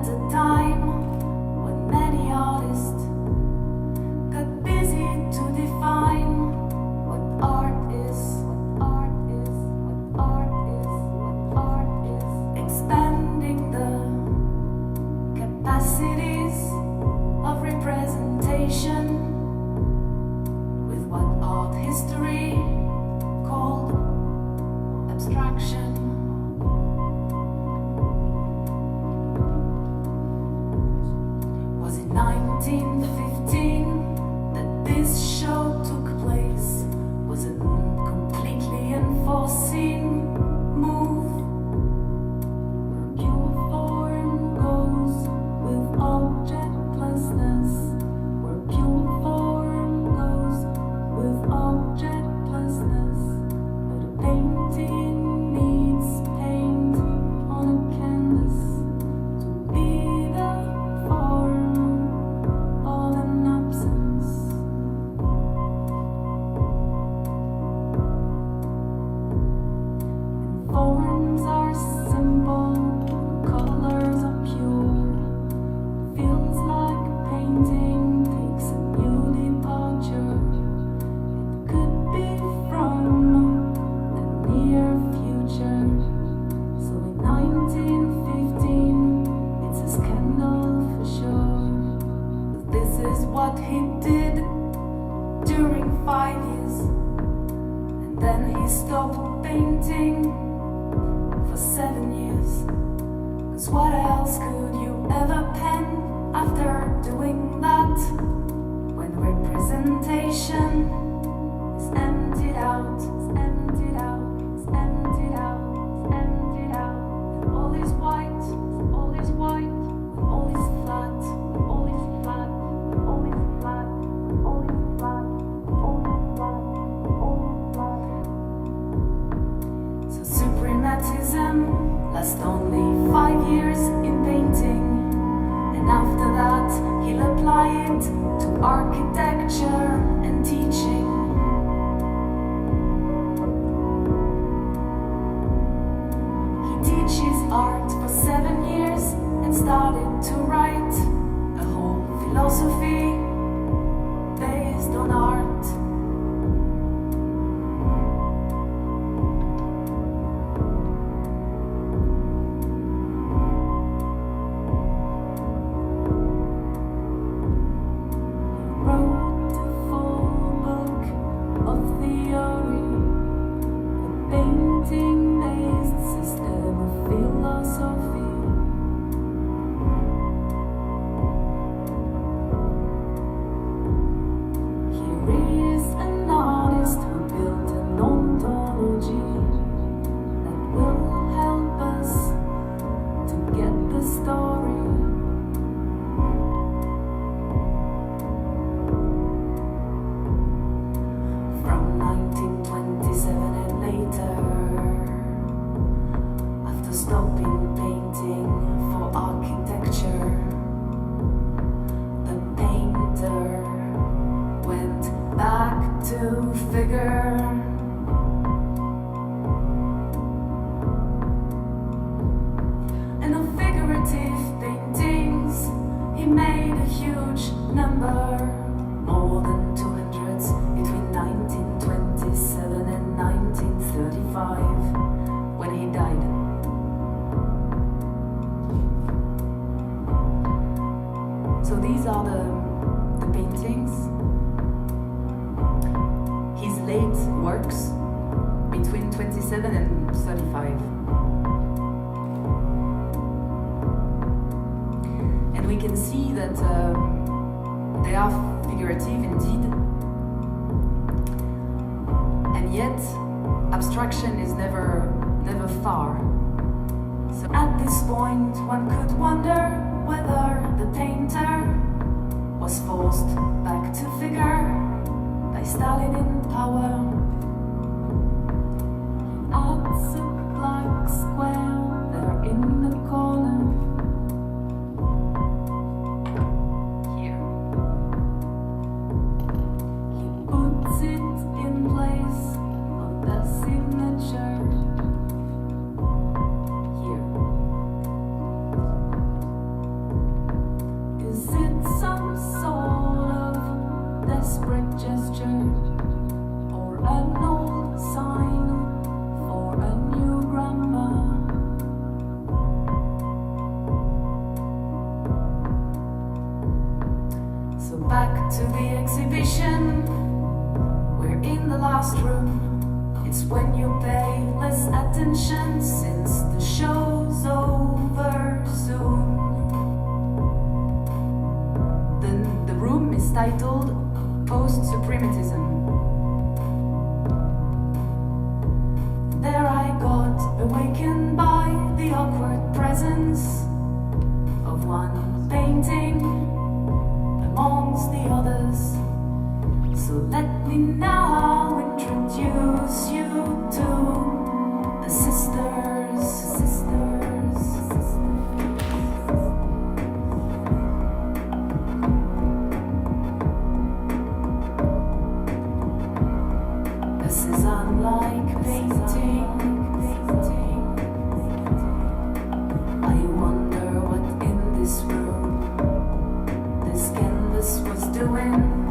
at a time when many artists got busy to define what art is, what art is, what art is, what art is, expanding the capacities of representation with what art history called abstraction. Was it 1915 that this show took place? Was it completely unforeseen move? Where pure form goes with objectlessness. Where pure form goes with objectlessness. But a painting needs paint on a canvas to be the form or an absence. And forms are simple, colors are pure. Feels like a painting takes a new departure. It could be from the near future. So in 1915, it's a scandal for sure. This is what he did during 5 years. And then he stopped painting for 7 years. 'Cause what else could you ever pen after doing that? When representation is emptied out, is emptied out, is emptied out, is emptied out. And all is white, all is white, all is flat, all is flat, all is flat, all is flat, all is flat, all is flat. So suprematism lasts only 5 years in painting, and after that he'll apply it to architecture and teaching. He teaches art for 7 years and started to write a whole philosophy based on art. Wrote a full book of theory, a painting-based system of philosophy. Here is an artist who built an ontology that will help us to get the story. From 1927 and later, after stopping painting for architecture, the painter went back to figure. And of figurative paintings, he made a huge number, more than 200 between 1927 and 1935, when he died. So these are the paintings, his late works between 27 and 35. And we can see that they are figurative indeed, and yet abstraction is never far. So at this point, one could wonder whether the painter was forced back to figure by Stalin in power. He adds a black square there in the corner. Here. He puts it in place of the signature. Here. station. We're in the last room. It's when you pay less attention since the show's over soon. Then the room is titled Post-Suprematism. There I got awakened by the awkward presence of one painting amongst the others. So let me now introduce you to the sisters. This is unlike painting. I wonder what in this room this canvas was doing.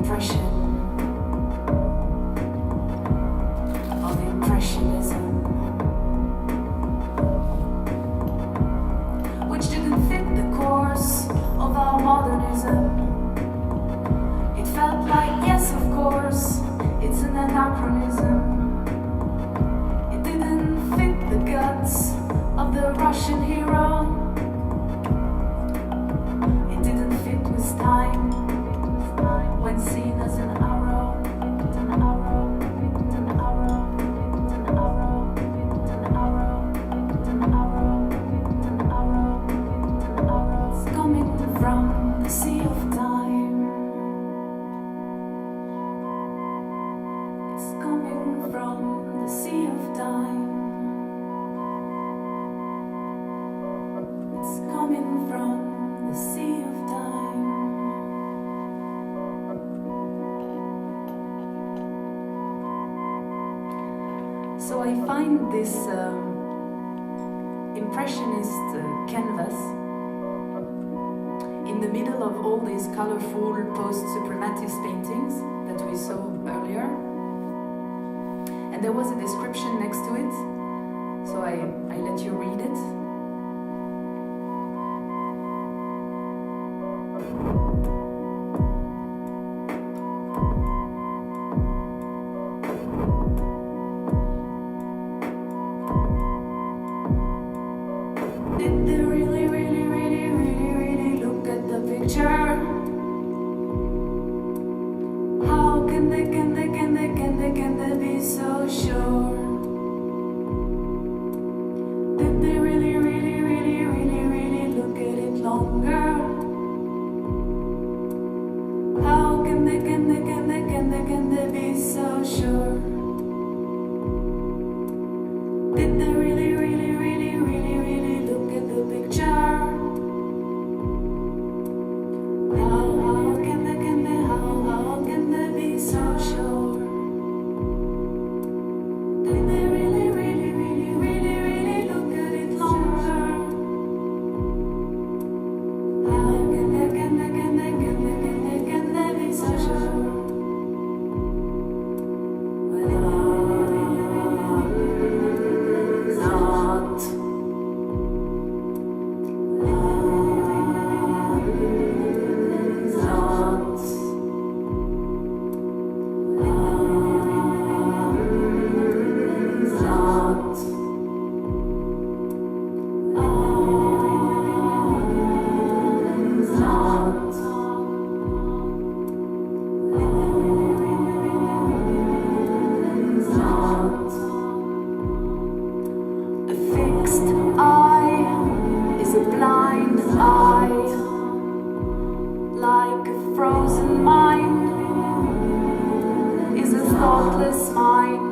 Impression of impressionism, which didn't fit the course of our modernism. It felt like, yes, of course, it's an anachronism. It didn't fit the guts of the Russian hero. It didn't fit with time. When seen as an arrow, an arrow, an arrow, an arrow, an arrow, an arrow, an arrow, an arrow, it's coming from the sea of time. It's coming from the sea of time. It's coming from the sea of time. So I find this impressionist canvas in the middle of all these colorful post-suprematist paintings that we saw earlier. And there was a description next to it, so I let you read it. Did they really, really, really, really, really look at the picture? How can they be so sure? Did they really, really, really, really, really look at it longer? How can they be so sure? Did they really, really, really, really, really look at the picture? How can they be so sure? Did they really, really, really, really, really look at it longer? How can they be so sure? Like a frozen mind is a thoughtless mind.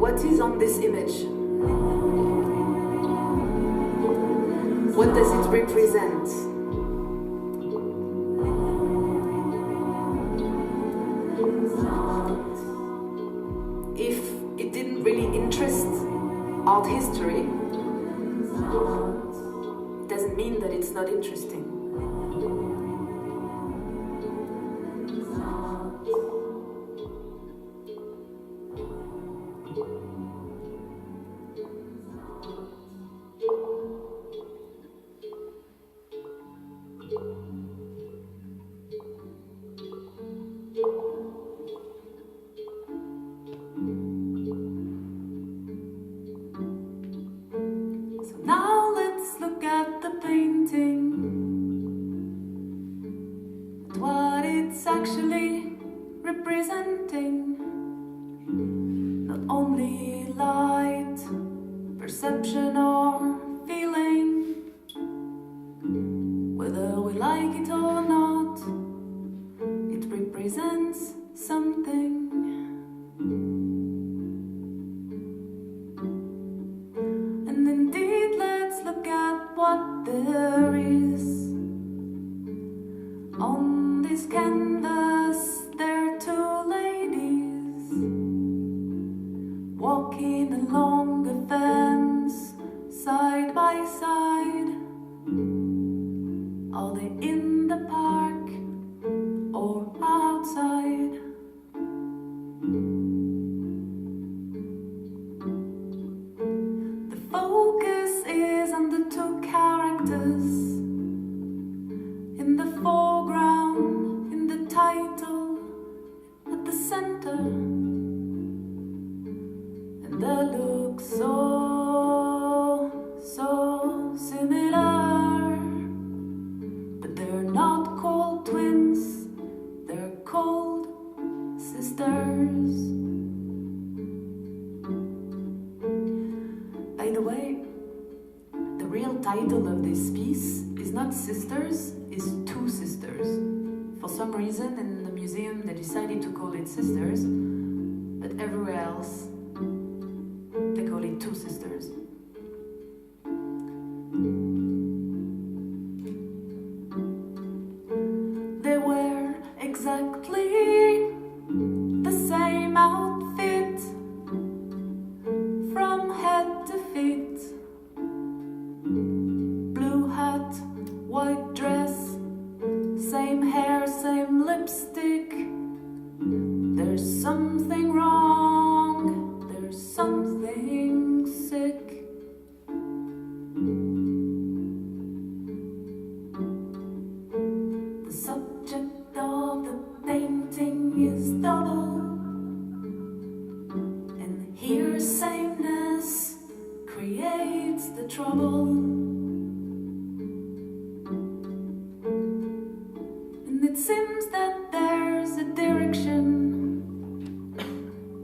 What is on this image? What does it represent? interest art history, it doesn't mean that it's not interesting. Now let's look at the painting, at what it's actually representing. Not only light, perception or feeling, whether we like it or not, it represents something. What there is on this canvas, there are two ladies walking along a fence, side by side. Are they in the park or outside? The focus is on the two characters in the foreground, in the title, at the center, and they look so similar, but they're not called twins, they're called sisters. By the way, the real title of this piece is not Sisters, it's Two Sisters. For some reason in the museum they decided to call it Sisters, but everywhere else they call it Two Sisters. They wear exactly the same outfit from head to feet. Blue hat, white dress, same hair, same lipstick. There's something wrong, there's something sick. The subject of the painting is double, and here sameness creates the trouble. And it seems that there's a direction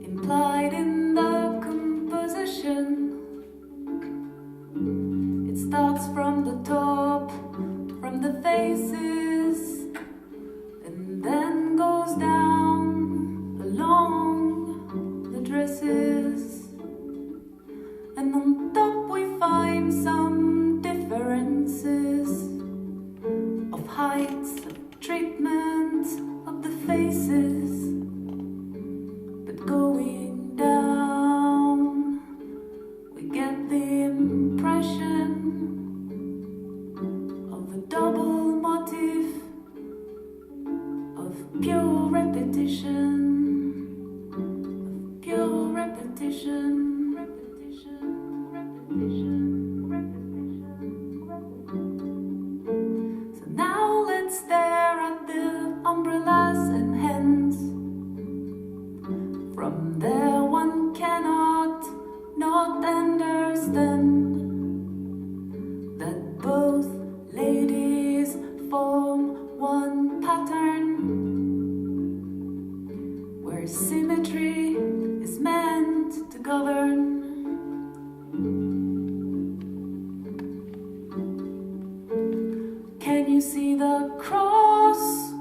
implied in the composition. It starts from the top, from the faces, and then goes down along the dresses. And on top we find some differences of heights, of treatment of the faces. But going down, we get the impression of a double motif, of pure repetition, of pure repetition, repetition, repetition, repetition. So now let's stare at the umbrellas and hands. From there one cannot not understand that both ladies form one pattern, where symmetry is meant to govern. Can you see the cross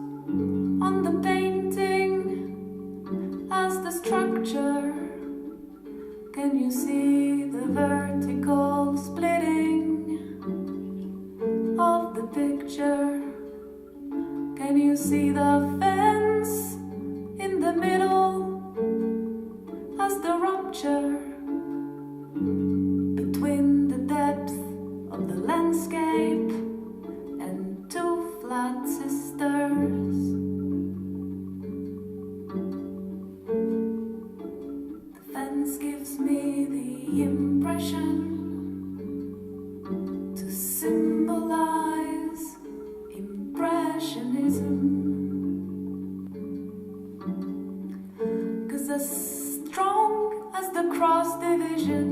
on the painting as the structure? Can you see the vertical splitting of the picture? Can you see the fence in the middle as the rupture impression to symbolize impressionism. 'Cause as strong as the cross division,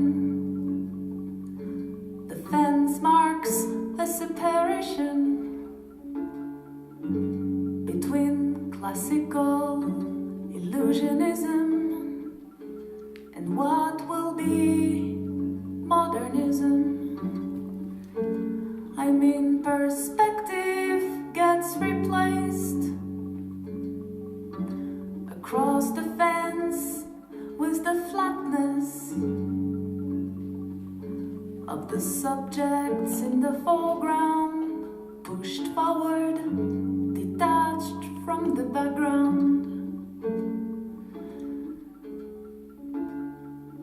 the fence marks a separation between classical illusionism and what will be modernism. I mean, perspective gets replaced across the fence with the flatness of the subjects in the foreground, pushed forward, detached from the background.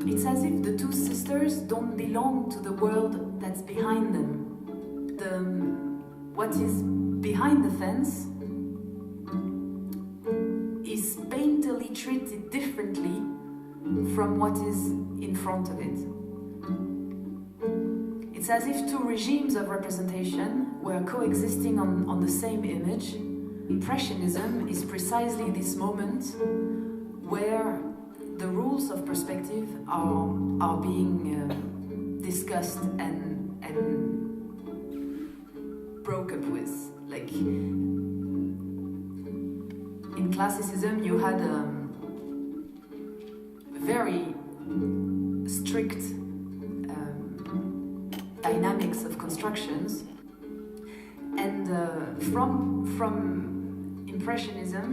It's as if the two sisters don't belong to the world that's behind them. What is behind the fence is painterly treated differently from what is in front of it. It's as if two regimes of representation were coexisting on the same image. Impressionism is precisely this moment where the rules of perspective are being discussed and broke up with. Like in classicism, you had very strict dynamics of constructions, and from impressionism.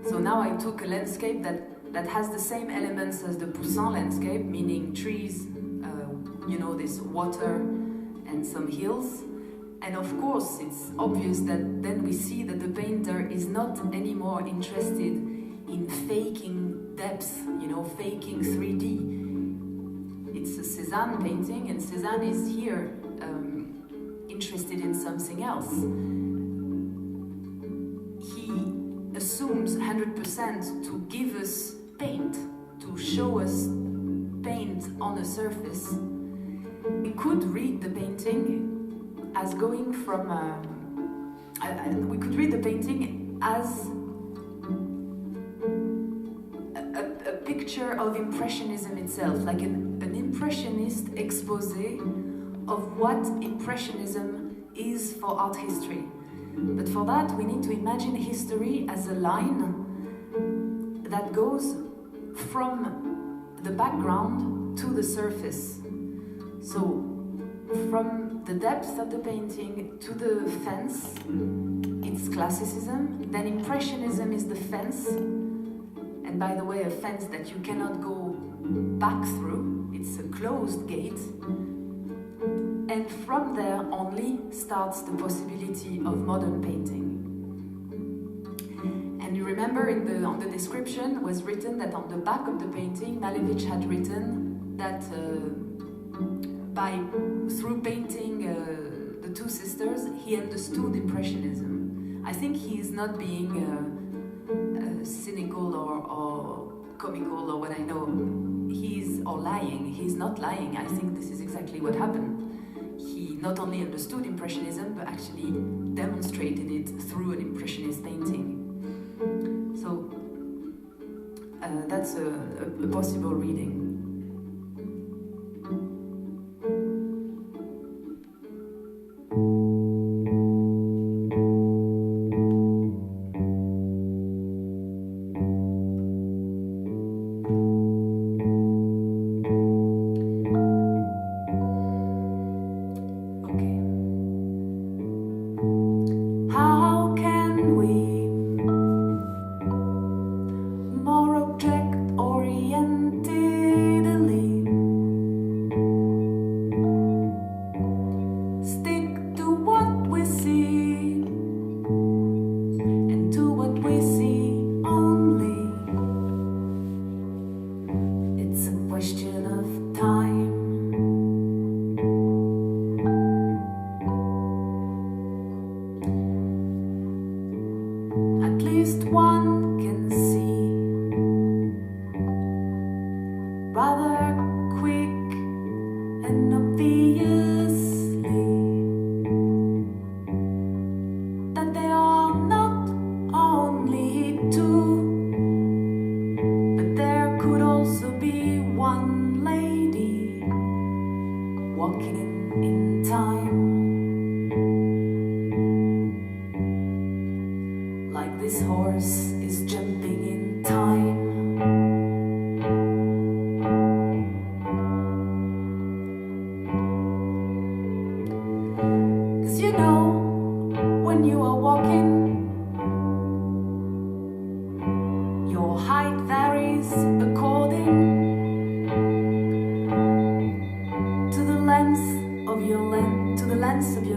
So now I took a landscape that has the same elements as the Poussin landscape, meaning trees, this water and some hills. And of course, it's obvious that then we see that the painter is not anymore interested in faking depth, faking 3D. It's a Cézanne painting, and Cézanne is here interested in something else. He assumes 100% to give us paint, to show us paint on a surface. We could read the painting as going from we could read the painting as a picture of impressionism itself, like an impressionist exposé of what impressionism is for art history. But for that, we need to imagine history as a line that goes from the background to the surface. So from the depth of the painting to the fence, it's classicism. Then impressionism is the fence, and by the way, a fence that you cannot go back through. It's a closed gate, and from there only starts the possibility of modern painting. And you remember on the description was written that on the back of the painting, Malevich had written that through painting the two sisters, he understood impressionism. I think he is not being cynical or comical or what I know. Or lying. He's not lying. I think this is exactly what happened. He not only understood impressionism, but actually demonstrated it through an impressionist painting. So that's a possible reading. One can see rather quick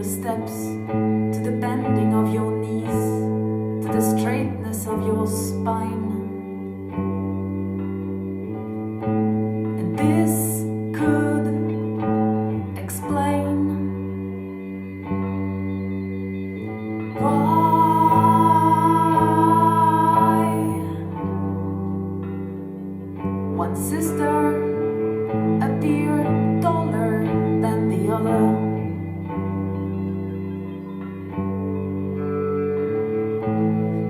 your steps, to the bending of your knees, to the straightness of your spine. And this could explain why one sister appeared taller than the other.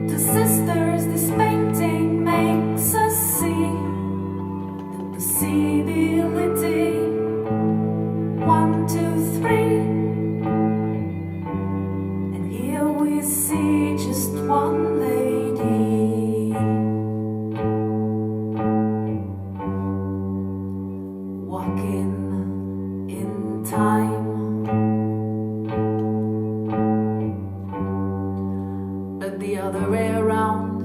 To sisters, this painting makes us see the possibility. 1, 2, 3, and here we see just one lady walking in time, but the other way around,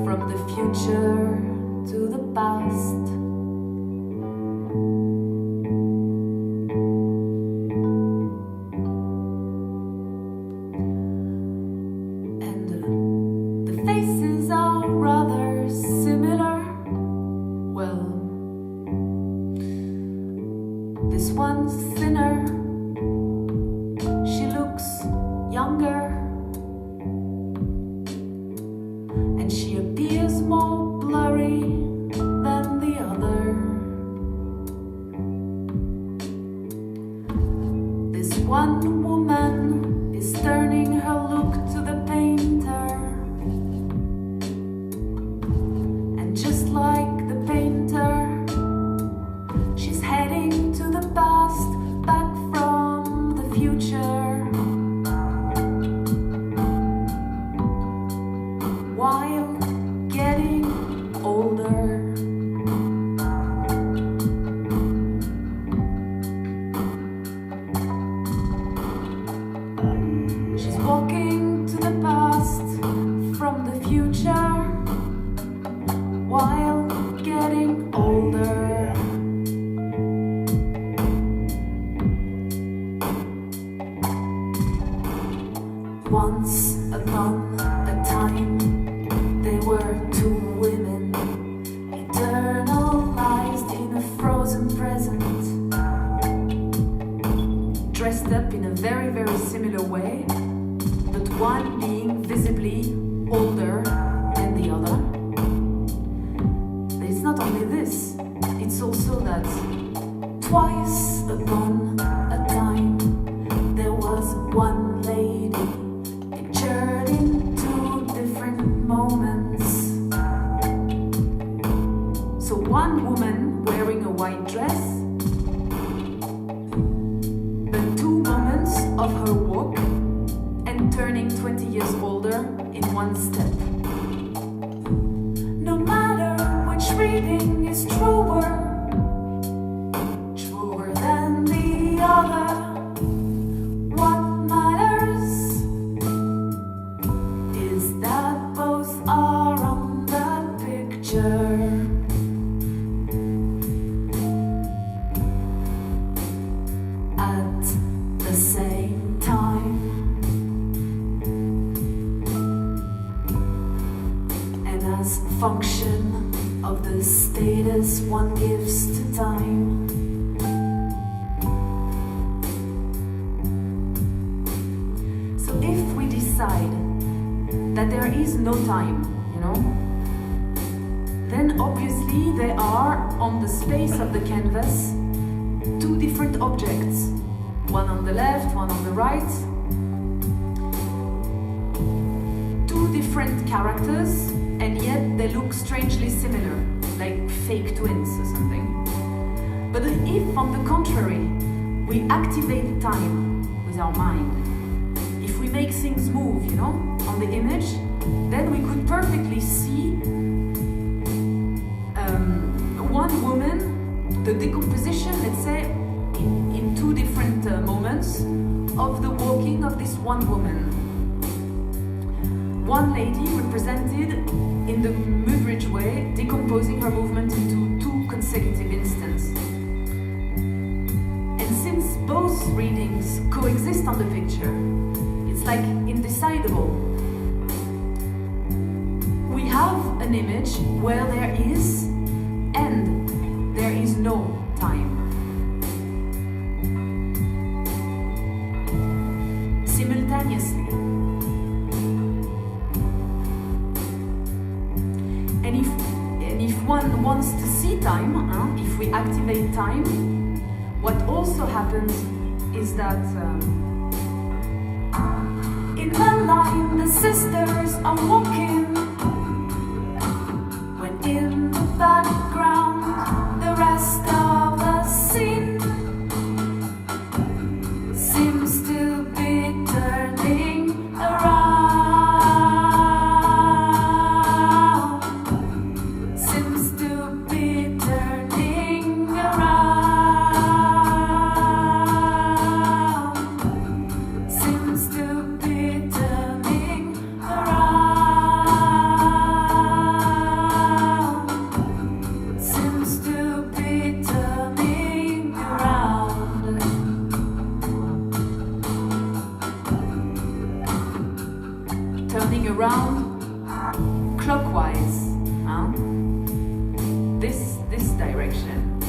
from the future to the past. And the faces are rather similar. Well, this one's thinner, she looks younger, and she appears more blurry than the other. This one woman is turning her look to the painter, and just like the painter, she's heading to the past, back from the future, while getting older. She's walking to the past from the future, while getting older. Once upon a time, there were two women, eternalized in a frozen present, dressed up in a very, very similar way, but one being visibly older than the other. But it's not only this, it's also that twice upon a time, there was one lady pictured in two different moments. So one woman wearing a white dress, but two moments of her walk and turning 20 years older in one step. No matter which reading is truer than the other, what matters is that both are on that picture. At the same time, and as function of the status one gives to time. So if we decide that there is no time, then obviously there are on the space of the canvas two different objects, one on the left, one on the right, two different characters, and yet they look strangely similar, like fake twins or something. But if, on the contrary, we activate time with our mind, if we make things move, on the image, then we could perfectly see one woman, the decomposition, let's say, in two different moments of the walking of this one woman. One lady represented in the Mudridge way, decomposing her movement into two consecutive instants. both readings coexist on the picture. It's like indecidable. We have an image where there is and there is no time. Simultaneously. And if one wants to see time, if we activate time, what also happens is that in the line the sisters are walking, when in the background the rest of the scene seems to be turning around, seems to be turning around, seems to be turning around, seems to be turning around. turning around clockwise, this direction.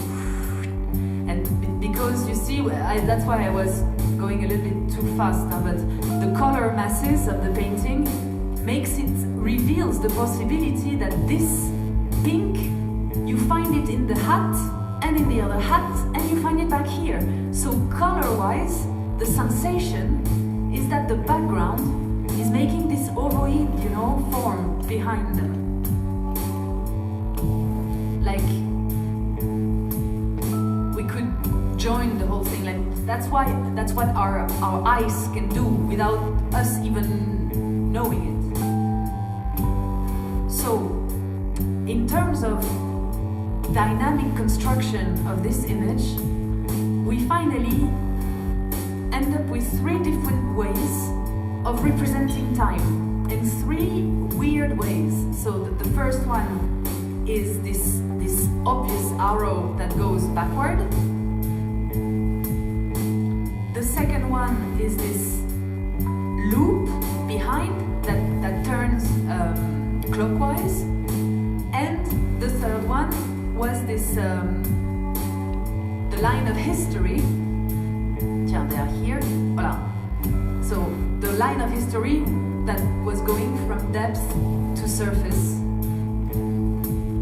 And because you see, that's why I was going a little bit too fast, but the color masses of the painting reveals the possibility that this pink, you find it in the hat and in the other hat, and you find it back here. So color-wise, the sensation is that the background is making this ovoid, form behind them. Like, we could join the whole thing. Like, that's what our eyes can do without us even knowing it. So, in terms of dynamic construction of this image, we finally end up with 3 different ways of representing time, in 3 weird ways. So the first one is this obvious arrow that goes backward. The second one is this loop behind that turns clockwise. And the third one was this the line of history. Tiens, they are here. Voilà. So the line of history that was going from depth to surface,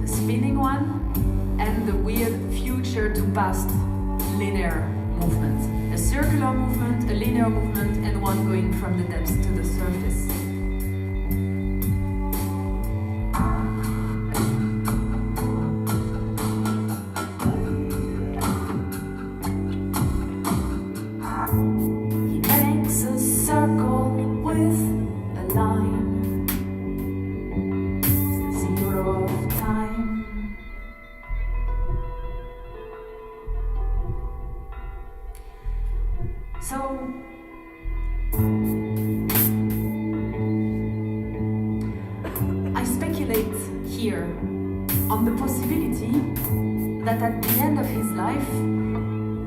the spinning one, and the weird future to past linear movement. A circular movement, a linear movement, and one going from the depths to the surface. So, I speculate here on the possibility that at the end of his life,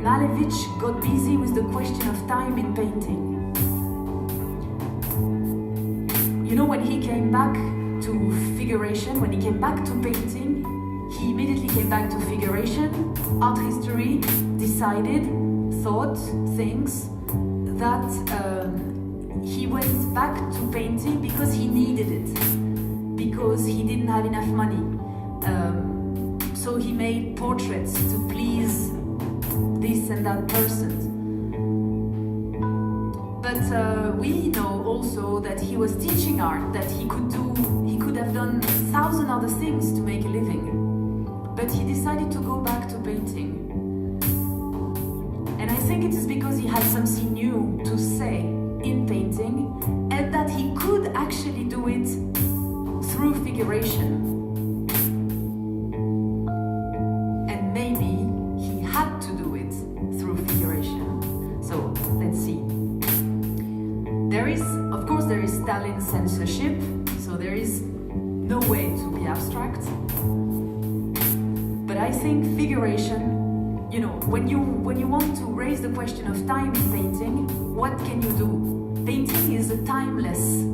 Malevich got busy with the question of time in painting. When he came back to figuration, when he came back to painting, he immediately came back to figuration, art history, decided, thought, things, that he went back to painting because he needed it, because he didn't have enough money. So he made portraits to please this and that person. But we know also that he was teaching art, that he could have done 1,000 other things to make a living. But he decided to go back to painting. And I think it is because he had something new to say in painting, and that he could actually do it through figuration. And maybe he had to do it through figuration. So let's see. Of course, there is Stalin censorship, so there is no way to be abstract. But I think figuration, you know, when you want to raise the question of time in painting, what can you do? Painting is a timeless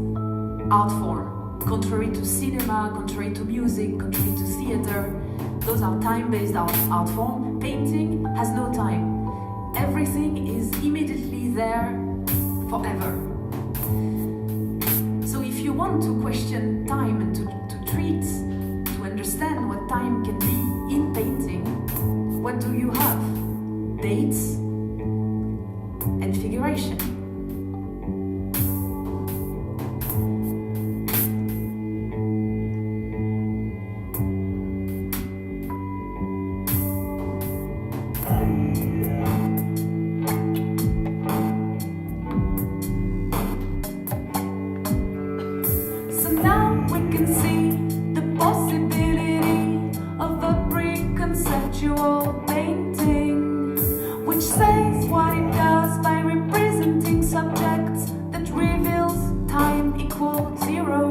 art form, contrary to cinema, contrary to music, contrary to theater. Those are time-based art form. Painting has no time. Everything is immediately there forever. So if you want to question time and to understand what time can be in painting, what do you have? Dates and figuration. So now we can see the possibility of a pre-conceptual painting, which says what it does by representing subjects that reveals time equal 0,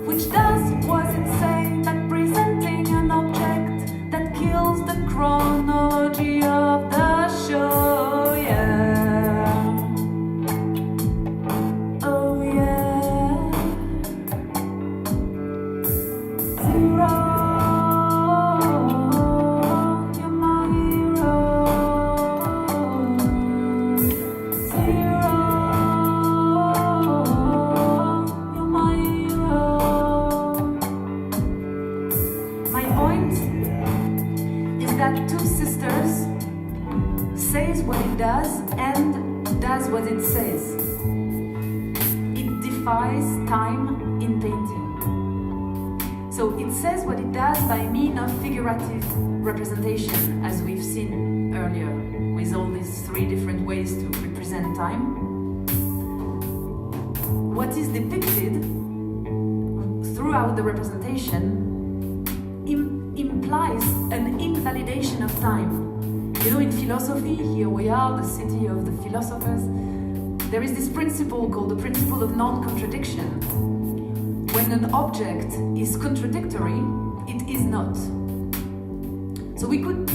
which does what it says by presenting an object that kills the chronology of the show. Yeah. Oh yeah. 0. You're my hero. 0. You're my hero. My point is that two sisters says what it does and does what it says. It defies time in painting. So it says what it does by means of figurative representation, as we've seen earlier, with all these 3 different ways to represent time. What is depicted throughout the representation implies an invalidation of time. You know, in philosophy, here we are, the city of the philosophers, there is this principle called the principle of non-contradiction. When an object is contradictory, it is not. So we could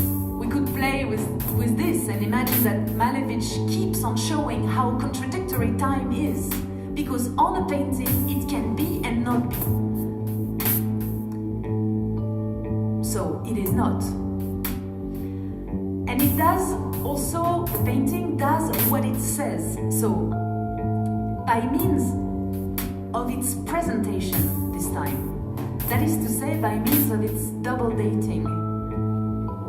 play with this and imagine that Malevich keeps on showing how contradictory time is, because on a painting it can be and not be. So it is not. And it does also, the painting does what it says. So by means of its presentation this time, that is to say by means of its double dating,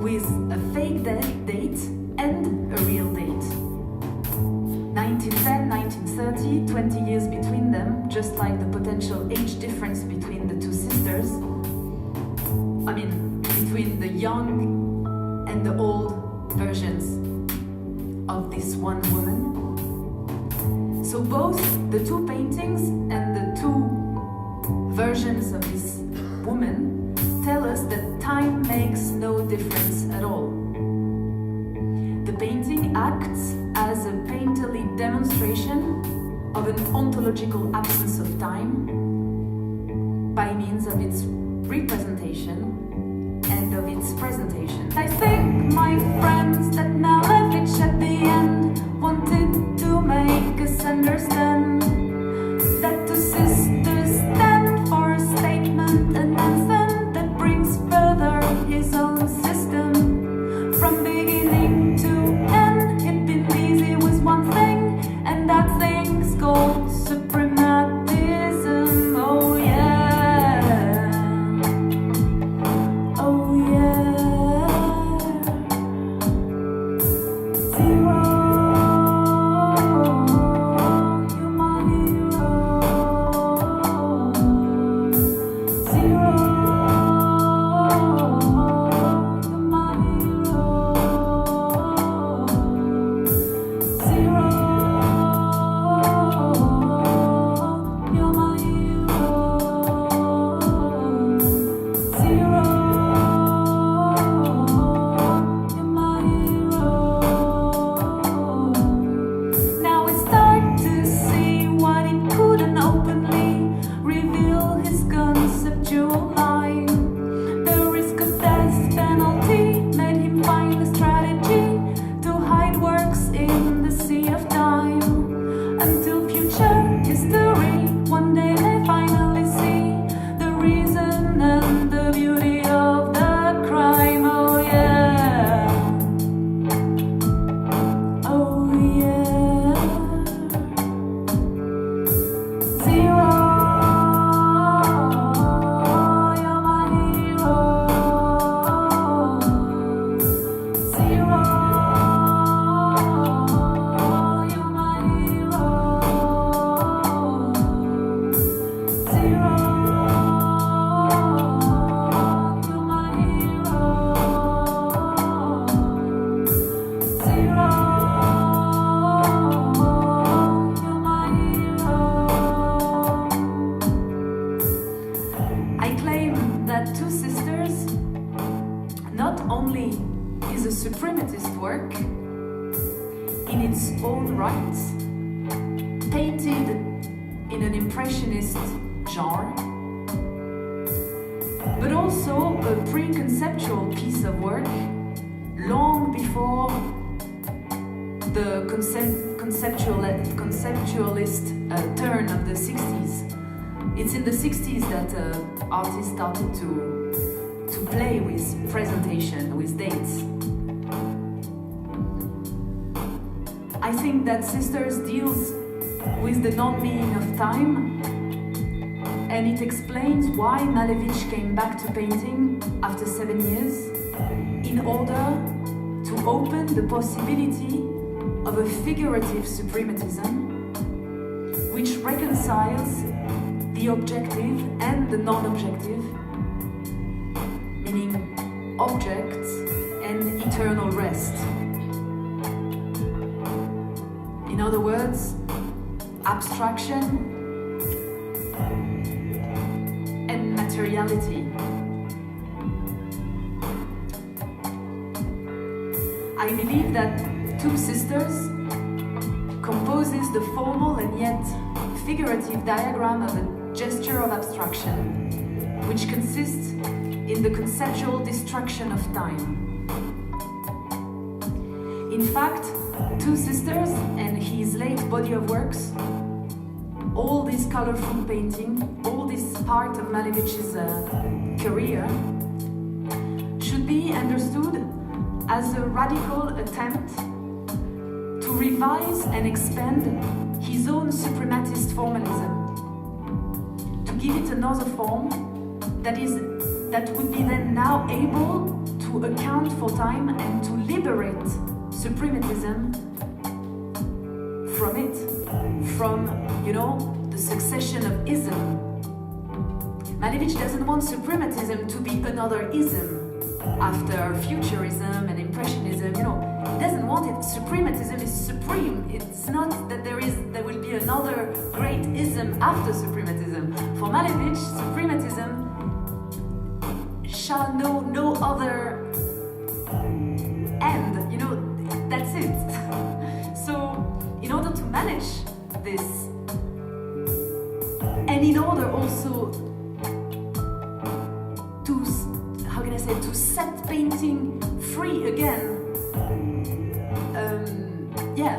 with a fake date and a real date. 1910, 1930, 20 years between them, just like the potential age difference between the two sisters. I mean, between the young and the old versions of this one woman. So both the two paintings and the two versions of this woman tell us that time makes no difference at all. The painting acts as a painterly demonstration of an ontological absence of time by means of its representation and of its presentation. I think, my friends, that Malevich at the end wanted to make us understand that two sisters stand for a statement, an anthem that brings further his own system. From beginning to end, he'd been busy with one thing, and that thing's called suprematism. Oh yeah. Oh yeah. 0. You're my that Two Sisters not only is a suprematist work in its own right, painted in an impressionist genre, but also a pre-conceptual piece of work long before the conceptualist turn of the 60s. It's in the 60s that artists started to play with presentation, with dates. I think that Sisters deals with the non-meaning of time, and it explains why Malevich came back to painting after 7 years in order to open the possibility of a figurative suprematism which reconciles the objective and the non-objective, meaning objects and eternal rest. In other words, abstraction and materiality. I believe that Two Sisters composes the formal and yet figurative diagram of a gesture of abstraction, which consists in the conceptual destruction of time. In fact, Two Sisters and his late body of works, all this colorful painting, all this part of Malevich's career, should be understood as a radical attempt to revise and expand his own suprematist formalism, to give it another form that would be then now able to account for time and to liberate suprematism from it, from, the succession of ism. Malevich doesn't want suprematism to be another ism after futurism and impressionism, He doesn't want it. Suprematism is supreme. It's not that there will be another great ism after suprematism. For Malevich, suprematism shall know no other end. That's it. So, in order to manage this, and in order also to set painting free again,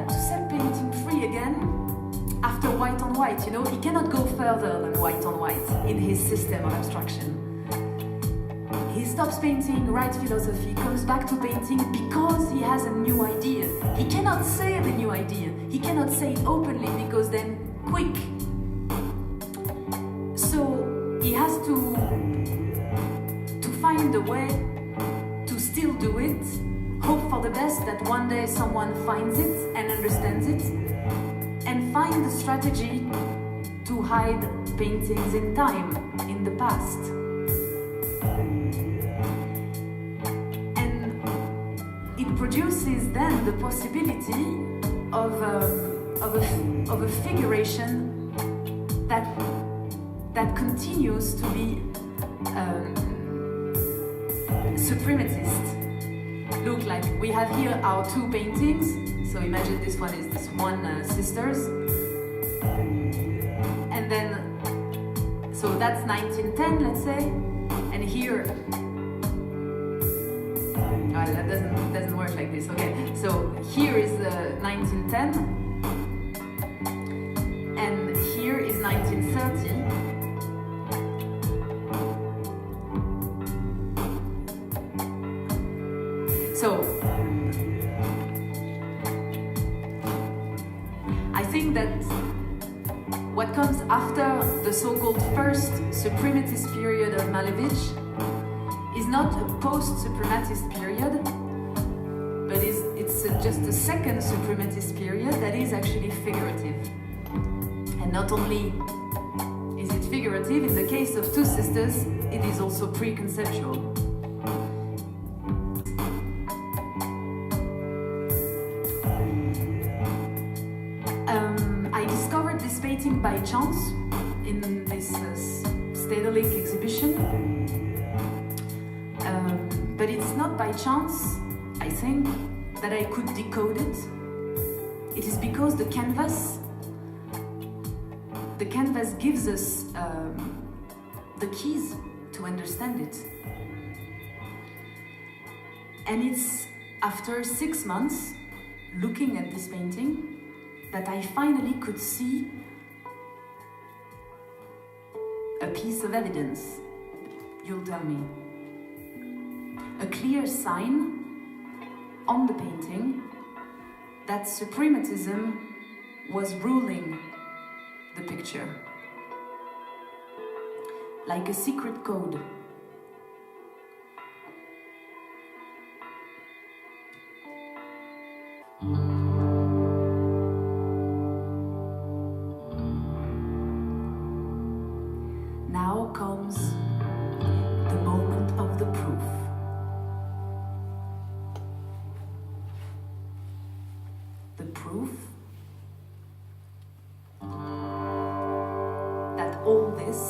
to set painting free again after white on white, He cannot go further than white on white in his system of abstraction. He stops painting right philosophy, comes back to painting because he has a new idea. He cannot say the new idea. He cannot say it openly because then quick. So he has to find a way to still do it, hope for the best that one day someone finds it and understands it, and find the strategy to hide paintings in time, in the past. And it produces then the possibility of a figuration that continues to be suprematist. Look, like we have here our two paintings. So imagine this one is this one Sisters, and then so that's 1910, let's say, and here that doesn't work like this. Okay, so here is 1910, and here is 1930. So, I think that what comes after the so-called first suprematist period of Malevich is not a post-suprematist period, but it's just a second suprematist period that is actually figurative. And not only is it figurative, in the case of Two Sisters, it is also pre-conceptual. I discovered this painting by chance in this Stedelijk exhibition, not by chance, I think, that I could decode it. It is because the canvas gives us the keys to understand it. And it's after 6 months looking at this painting that I finally could see a piece of evidence. You'll tell me. A clear sign on the painting that suprematism was ruling the picture. Like a secret code. Now comes the moment of the proof. The proof that all this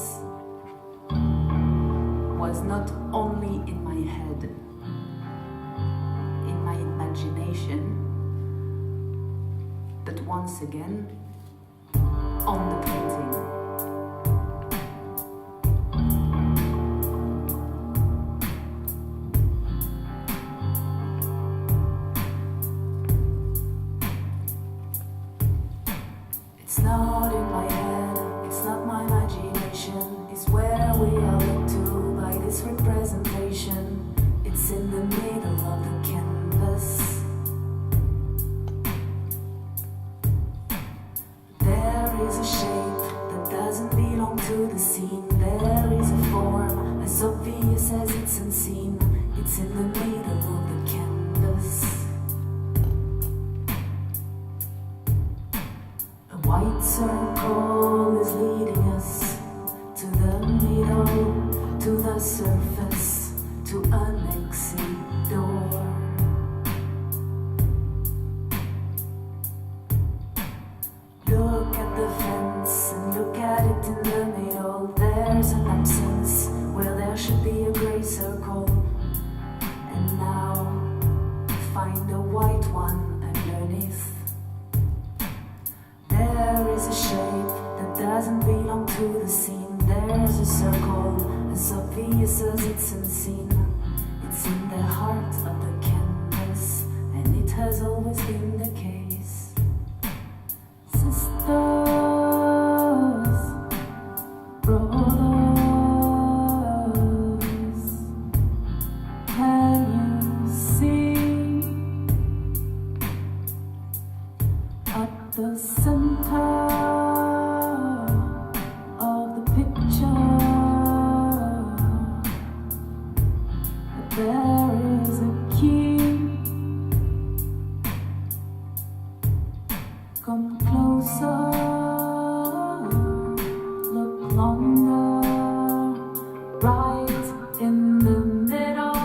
was not only in my head, in my imagination, but once again on the painting. It's not in my head, it's not my imagination, it's where we are led to by this representation. It's in the middle of the canvas. There is a shape that doesn't belong to the scene. There is a form as obvious as it's unseen. It's in the middle of the canvas. White circle is leading us to the middle, to the surface, to an exit door. Look at the fence and look at it in the middle. There's an absence where there should be a grey circle. And now find a white one underneath. There is a shape that doesn't belong to the scene. There's a circle as obvious as it's unseen. It's in the heart of the canvas, and it has always been the case. Sisters, brothers, can you see at the center of the picture that there is a key? Come closer, look longer, right in the middle.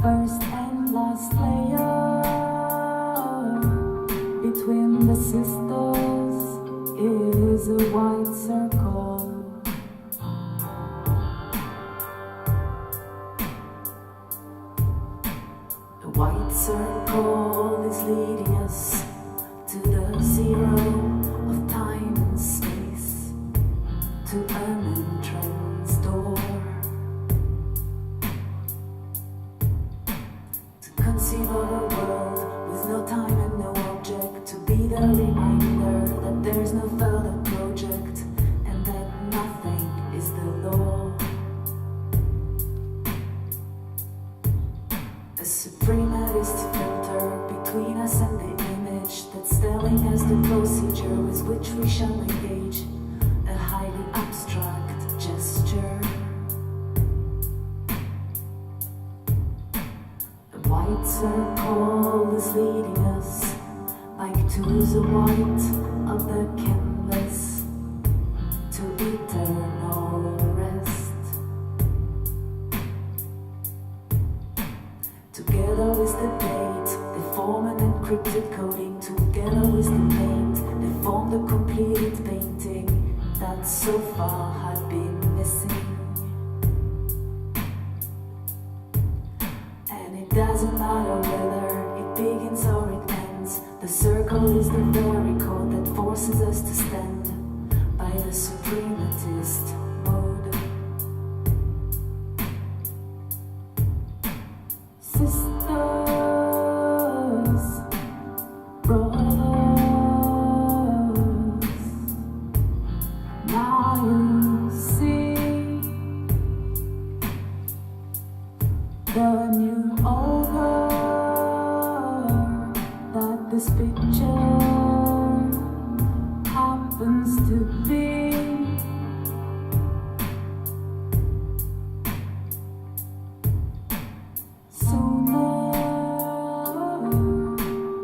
First and last layer between the sisters is a white circle. The white circle is leading us to the zero of time and space, to an entrance door. Conceive of a world with no time and no object, to be the reminder that there's no further project and that nothing is the law. A suprematist filter between us and the image that's telling us the procedure with which we shall engage, a highly abstract gesture. White circle is leading us like to the white of the canvas, to eternal rest. Together with the date, they form an encrypted coding. Together with the paint, they form the completed painting that so far had been missing. doesn't matter whether it begins or it ends. The circle is the very code that forces us to stand by the suprematist mode. Sisters, brothers, now you see the new order that this picture happens to be. Sooner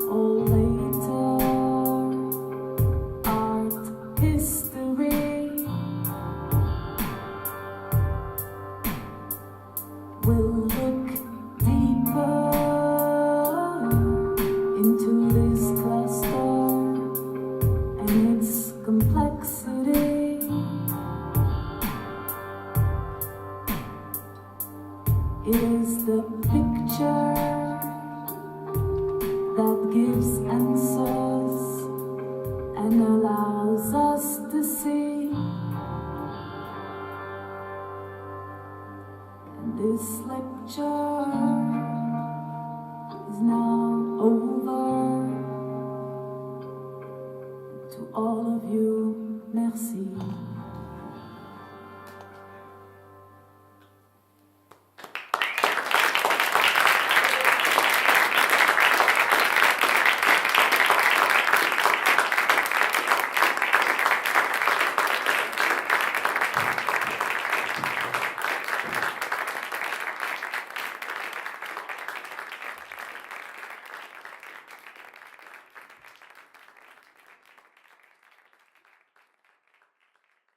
or later, art history will look deeper into this cluster and its complexity. It is the picture that gives answers and allows us to see. And this lecture is now over. To all of you, merci.